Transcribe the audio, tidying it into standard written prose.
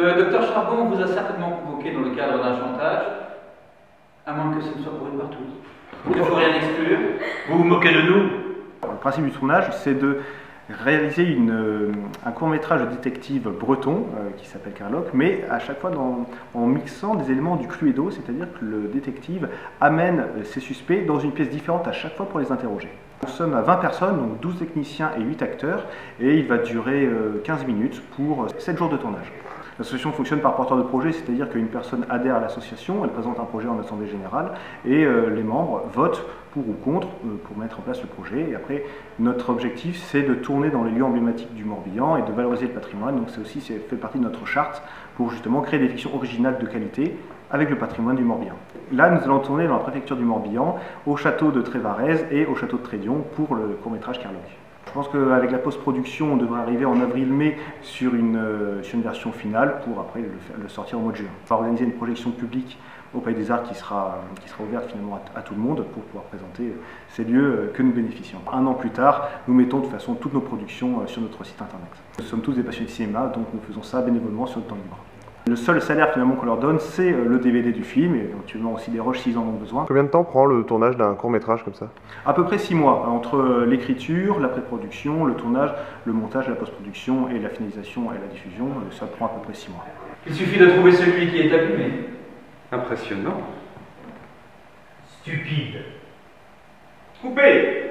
Le docteur Charbon vous a certainement convoqué dans le cadre d'un chantage, à moins que ce ne soit pour une partouze. Il ne faut rien exclure. Vous vous moquez de nous. Le principe du tournage, c'est de réaliser un court-métrage de détective breton qui s'appelle Carlock, mais à chaque fois en mixant des éléments du Cluedo, c'est-à-dire que le détective amène ses suspects dans une pièce différente à chaque fois pour les interroger. Nous sommes à 20 personnes, donc 12 techniciens et 8 acteurs, et il va durer 15 minutes pour 7 jours de tournage. L'association fonctionne par porteur de projet, c'est-à-dire qu'une personne adhère à l'association, elle présente un projet en assemblée générale et les membres votent pour ou contre pour mettre en place le projet. Et après, notre objectif, c'est de tourner dans les lieux emblématiques du Morbihan et de valoriser le patrimoine. Donc c'est fait partie de notre charte pour justement créer des fictions originales de qualité avec le patrimoine du Morbihan. Là, nous allons tourner dans la préfecture du Morbihan, au château de Trévarez et au château de Trédion pour le court-métrage Carlock. Je pense qu'avec la post-production, on devrait arriver en avril-mai sur une version finale pour après le sortir au mois de juin. On va organiser une projection publique au Palais des Arts qui sera ouverte finalement à tout le monde pour pouvoir présenter ces lieux que nous bénéficions. Un an plus tard, nous mettons de toute façon toutes nos productions sur notre site internet. Nous sommes tous des passionnés de cinéma, donc nous faisons ça bénévolement sur notre temps libre. Le seul salaire finalement qu'on leur donne, c'est le DVD du film, et éventuellement aussi des rushs s'ils en ont besoin. Combien de temps prend le tournage d'un court-métrage comme ça? À peu près 6 mois, entre l'écriture, la pré-production, le tournage, le montage, la post-production et la finalisation et la diffusion. Ça prend à peu près 6 mois. Il suffit de trouver celui qui est abîmé. Impressionnant. Stupide. Coupez!